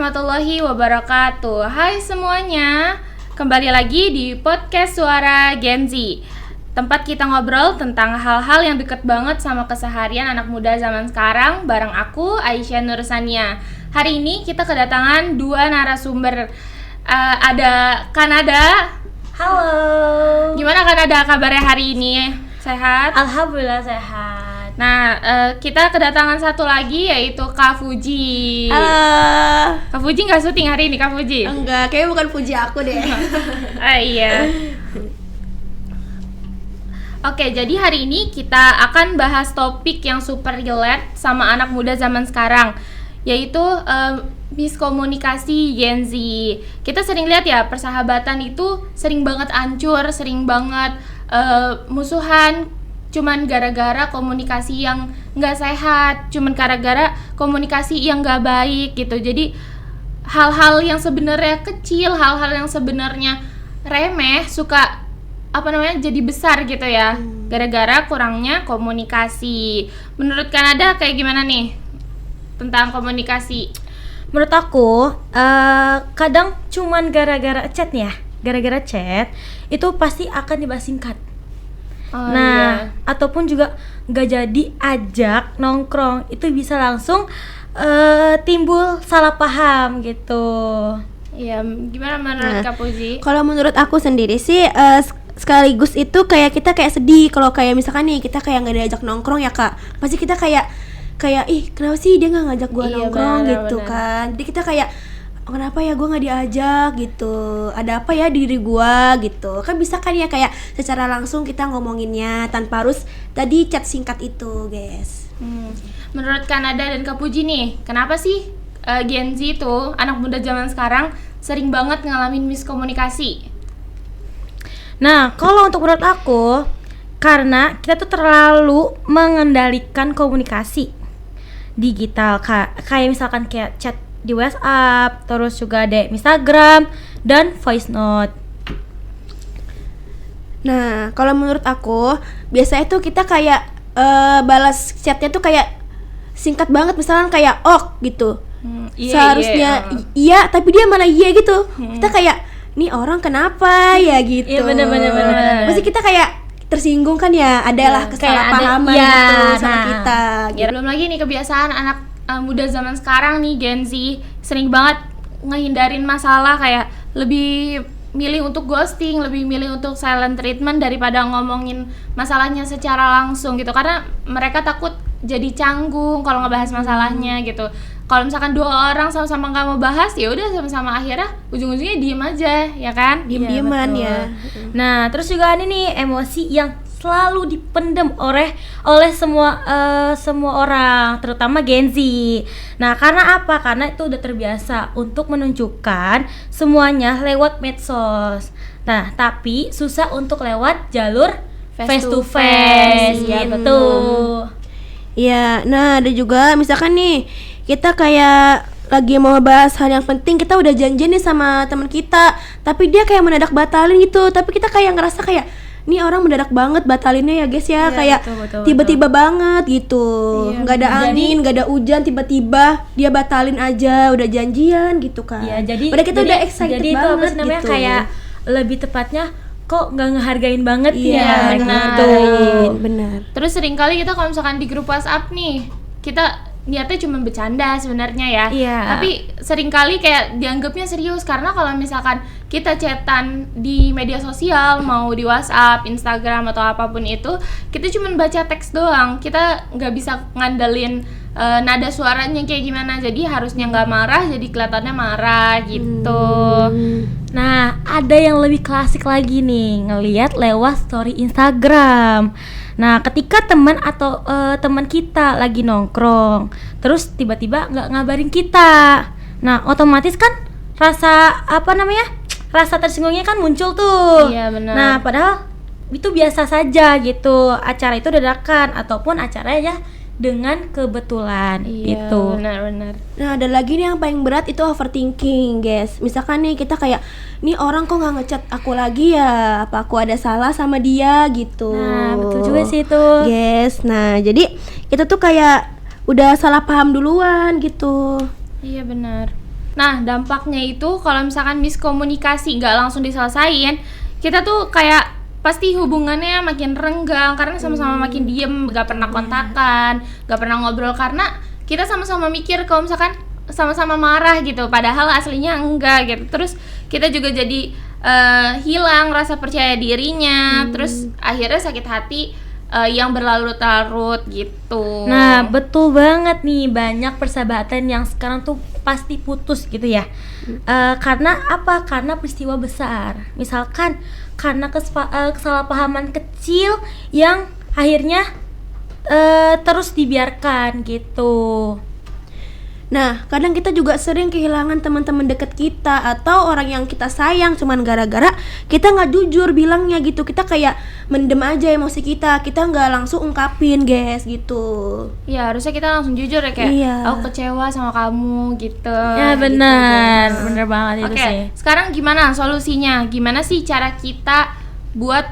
warahmatullahi wabarakatuh. Hai semuanya, kembali lagi di podcast Suara Gen Z, tempat kita ngobrol tentang hal-hal yang deket banget sama keseharian anak muda zaman sekarang. Bareng aku, Aisyah Nursania. Hari ini kita kedatangan dua narasumber. Ada Kanada. Halo. Gimana Kanada kabarnya hari ini? Sehat? Alhamdulillah sehat. Nah, kita kedatangan satu lagi yaitu Kak Fuji. Halo. Kak Fuji nggak syuting hari ini, Kak Fuji? Enggak, kayaknya bukan Fuji aku deh. Iya. Oke, jadi hari ini kita akan bahas topik yang super relate sama anak muda zaman sekarang, yaitu miskomunikasi Gen Z. Kita sering lihat ya, persahabatan itu sering banget hancur, sering banget musuhan, cuman gara-gara komunikasi yang nggak sehat, cuman gara-gara komunikasi yang nggak baik gitu. Jadi hal-hal yang sebenarnya kecil, hal-hal yang sebenarnya remeh suka jadi besar gitu ya, gara-gara kurangnya komunikasi. Menurut Kanada kayak gimana nih tentang komunikasi? Menurut aku kadang cuman gara-gara chat nih ya, gara-gara chat itu pasti akan dibahas singkat. Iya. Ataupun juga nggak jadi ajak nongkrong, itu bisa langsung timbul salah paham gitu. Iya, gimana menurut Kak Puji? Kalau menurut aku sendiri sih sekaligus itu kayak kita kayak sedih kalau kayak misalkan nih kita kayak nggak diajak nongkrong ya Kak. Pasti kita kayak ih kenapa sih dia nggak ngajak gua nongkrong gitu kan. Jadi kita kayak kenapa ya gue nggak diajak gitu, ada apa ya di diri gue gitu kan, bisa kan ya kayak secara langsung kita ngomonginnya tanpa harus tadi chat singkat itu guys. Menurut Kanada dan Kak Puji nih, kenapa sih Gen Z tuh anak muda zaman sekarang sering banget ngalamin miskomunikasi? Nah, kalau untuk menurut aku, karena kita tuh terlalu mengendalikan komunikasi digital, kayak misalkan kayak chat di WhatsApp, terus juga ada Instagram dan voice note. Nah, kalau menurut aku biasanya tuh kita kayak balas chatnya tuh kayak singkat banget, misalkan kayak ok gitu. Seharusnya iya, tapi dia malah iya gitu. Kita kayak nih orang kenapa ya gitu. Iya bener. Pasti kita kayak tersinggung kan ya, adalah kesalahpahaman gitu sama kita. Ya, belum lagi nih kebiasaan anak muda zaman sekarang nih Gen Z sering banget ngehindarin masalah, kayak lebih milih untuk ghosting, lebih milih untuk silent treatment daripada ngomongin masalahnya secara langsung gitu, karena mereka takut jadi canggung kalau ngebahas masalahnya gitu. Kalau misalkan dua orang sama-sama nggak mau bahas, ya udah sama-sama akhirnya ujung-ujungnya diem aja ya kan, diem-dieman ya. Nah terus juga ada nih emosi yang selalu dipendam oleh semua orang, terutama Gen Z. Nah, karena apa? Karena itu udah terbiasa untuk menunjukkan semuanya lewat medsos. Nah, tapi susah untuk lewat jalur face to face gitu. Iya, nah ada juga misalkan nih kita kayak lagi mau bahas hal yang penting, kita udah janjian nih sama teman kita, tapi dia kayak mendadak batalin gitu. Tapi kita kayak ngerasa kayak nih orang mendadak banget batalinnya ya guys ya, kayak betul, tiba-tiba banget gitu, nggak ada angin, nggak ada hujan, tiba-tiba dia batalin aja, udah janjian gitu kan. Iya, jadi padahal kita udah excited jadi banget itu apa namanya gitu. kayak lebih tepatnya kok nggak ngehargain banget Iya, benar. Terus seringkali kita kalau misalkan di grup WhatsApp nih, kita niatnya cuma bercanda sebenarnya ya. Iya. Tapi seringkali kayak dianggapnya serius, karena kalau misalkan kita chatan di media sosial, mau di WhatsApp, Instagram atau apapun itu, kita cuma baca teks doang. Kita nggak bisa ngandelin nada suaranya kayak gimana. Jadi harusnya nggak marah, jadi kelihatannya marah gitu. Nah, ada yang lebih klasik lagi nih, ngelihat lewat story Instagram. Nah, ketika teman atau teman kita lagi nongkrong, terus tiba-tiba nggak ngabarin kita, nah otomatis kan rasa tersinggungnya kan muncul tuh. Iya benar. Nah, padahal itu biasa saja gitu, acara itu dadakan ataupun acaranya dengan kebetulan gitu. Benar. Nah ada lagi nih yang paling berat, itu overthinking guys. Misalkan nih kita kayak nih orang kok nggak ngechat aku lagi ya, apa aku ada salah sama dia gitu. Nah betul juga sih itu guys. Nah jadi kita tuh kayak udah salah paham duluan gitu. Iya benar. Nah, dampaknya itu kalau misalkan miskomunikasi nggak langsung diselesain, kita tuh kayak pasti hubungannya makin renggang karena sama-sama makin diem, nggak pernah kontakan, nggak pernah ngobrol karena kita sama-sama mikir kalau misalkan sama-sama marah gitu, padahal aslinya enggak gitu. Terus kita juga jadi hilang rasa percaya dirinya, terus akhirnya sakit hati yang berlarut-larut gitu. Nah, betul banget nih, banyak persahabatan yang sekarang tuh pasti putus gitu ya. Karena apa? Karena peristiwa besar. Misalkan karena kesalahpahaman kecil yang akhirnya terus dibiarkan gitu. Nah, kadang kita juga sering kehilangan teman-teman dekat kita atau orang yang kita sayang cuman gara-gara kita nggak jujur bilangnya gitu. Kita kayak mendem aja emosi kita nggak langsung ungkapin, guys, gitu. Ya, harusnya kita langsung jujur ya, kayak Iya. aku kecewa sama kamu gitu. Ya benar, benar banget itu Oke, sih. sekarang gimana solusinya? Gimana sih cara kita buat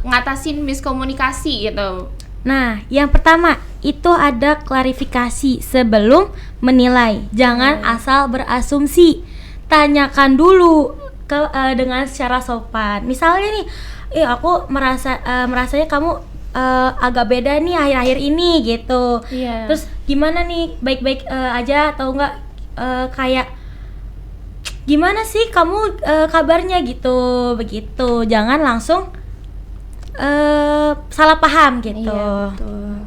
ngatasin miskomunikasi gitu? Nah, yang pertama itu ada klarifikasi sebelum menilai. Jangan asal berasumsi. Tanyakan dulu dengan secara sopan. Misalnya nih, aku merasanya kamu agak beda nih akhir-akhir ini gitu. Iya. Terus gimana nih, baik-baik aja atau enggak kayak gimana sih kamu kabarnya gitu, begitu. Jangan langsung salah paham gitu. Iya, betul.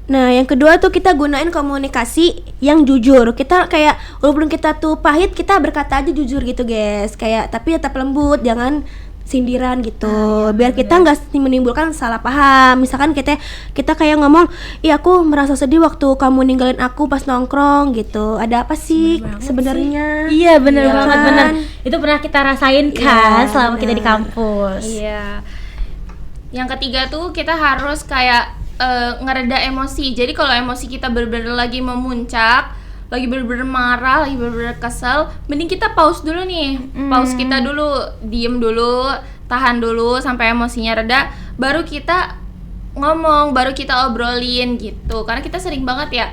Nah, yang kedua tuh kita gunain komunikasi yang jujur. Kita kayak walaupun kita tuh pahit, kita berkata aja jujur gitu, guys. Kayak tapi tetap lembut, jangan sindiran gitu. Biar kita nggak menimbulkan salah paham. Misalkan kita kayak ngomong, "Ih, aku merasa sedih waktu kamu ninggalin aku pas nongkrong gitu. Ada apa sih sebenarnya?" Iya, bener Iya banget, kan? bener. Itu pernah kita rasain kan Iya, selama kita di benar. kampus. Iya. Yang ketiga tuh kita harus kayak ngereda emosi. Jadi kalau emosi kita bener-bener lagi memuncak, lagi bener-bener marah, lagi bener-bener kesel, mending kita pause dulu nih. Pause kita dulu, diem dulu, tahan dulu sampai emosinya reda, baru kita ngomong, baru kita obrolin gitu. Karena kita sering banget ya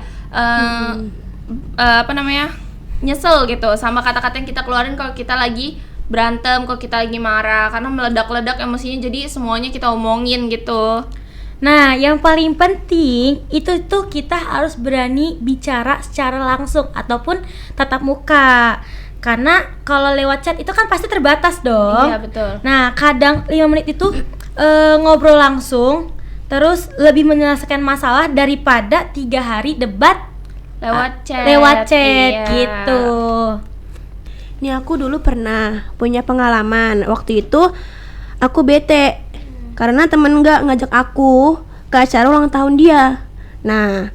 nyesel gitu sama kata-kata yang kita keluarin kalau kita lagi berantem, kalau kita lagi marah, karena meledak-ledak emosinya, jadi semuanya kita omongin gitu. Nah, yang paling penting itu tuh kita harus berani bicara secara langsung ataupun tatap muka. Karena kalau lewat chat itu kan pasti terbatas dong. Iya, betul. Nah, kadang 5 menit itu ngobrol langsung terus lebih menyelesaikan masalah daripada 3 hari debat Lewat chat. Iya. gitu. Nih aku dulu pernah punya pengalaman. Waktu itu aku bete karena temen nggak ngajak aku ke acara ulang tahun dia. Nah,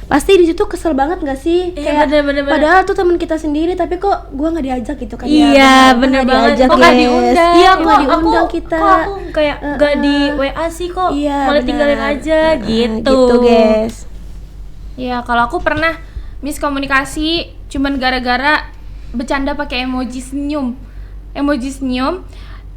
pasti di situ kesel banget nggak sih? Iya, bener. Padahal tuh temen kita sendiri, tapi kok gua nggak diajak gitu kan? Iya, Kok bener nggak banget. diajak, Kok nggak guys? diundang? Iya, Kok nggak diundang kita. Kok aku kayak nggak di WA sih kok? Iya, malah benar. tinggalin aja gitu. Gitu, guys. Ya, kalau aku pernah miskomunikasi cuman gara-gara bercanda pakai emoji senyum. Emoji senyum.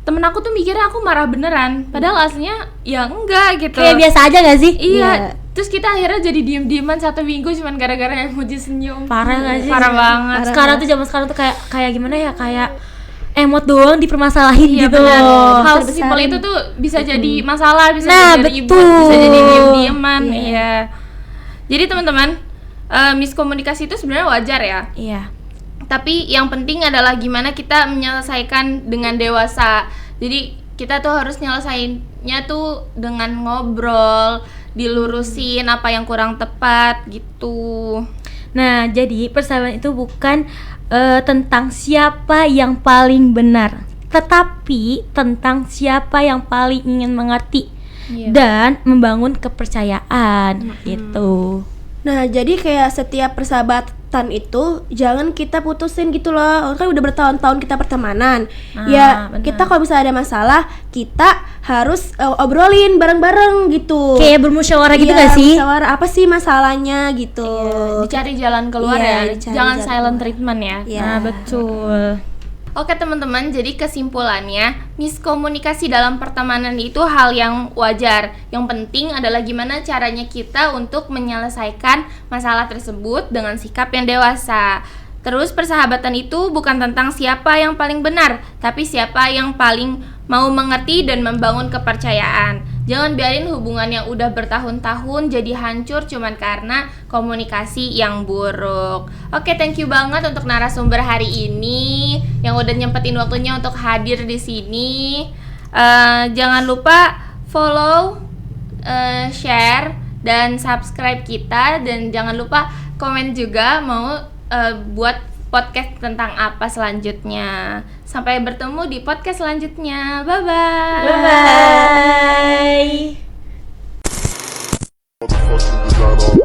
Temen aku tuh mikirnya aku marah beneran, padahal aslinya ya enggak gitu. Kayak biasa aja gak sih? Iya. Iya. Terus kita akhirnya jadi diem-dieman 1 minggu cuman gara-gara emoji senyum. Parah gak sih? Parah banget. Parah. Sekarang tuh zaman sekarang tuh kayak gimana ya, kayak emot doang dipermasalahin Iya, gitu benar. loh. Hal Besar-besarin. simpel itu tuh bisa jadi masalah, bisa Nah, jadi ribut, betul. bisa jadi diem-dieman. Iya. Iya. Jadi teman-teman, miskomunikasi itu sebenarnya wajar ya. Iya. Tapi yang penting adalah gimana kita menyelesaikan dengan dewasa. Jadi kita tuh harus nyelesainnya tuh dengan ngobrol, dilurusin apa yang kurang tepat gitu. Nah, jadi persahabatan itu bukan tentang siapa yang paling benar, tetapi tentang siapa yang paling ingin mengerti dan membangun kepercayaan gitu. Nah, jadi kayak setiap persahabatan itu jangan kita putusin gitu loh. Kan udah bertahun-tahun kita pertemanan. Ya, benar. kita kalau misalnya ada masalah, kita harus obrolin bareng-bareng gitu. Kayak bermusyawarah gitu Iya, gak sih? musyawarah, apa sih masalahnya gitu. Dicari jalan keluar Iya, ya. dicari Jangan jalan silent keluar. treatment ya. Iya. Nah, betul. Oke teman-teman, jadi kesimpulannya miskomunikasi dalam pertemanan itu hal yang wajar. Yang penting adalah gimana caranya kita untuk menyelesaikan masalah tersebut dengan sikap yang dewasa. Terus persahabatan itu bukan tentang siapa yang paling benar, tapi siapa yang paling mau mengerti dan membangun kepercayaan. Jangan biarin hubungan yang udah bertahun-tahun jadi hancur cuman karena komunikasi yang buruk. Oke, thank you banget untuk narasumber hari ini yang udah nyempetin waktunya untuk hadir di sini. Jangan lupa follow, share, dan subscribe kita, dan jangan lupa komen juga mau buat podcast tentang apa selanjutnya. Sampai bertemu di podcast selanjutnya. Bye-bye. Bye. Motherfucking design all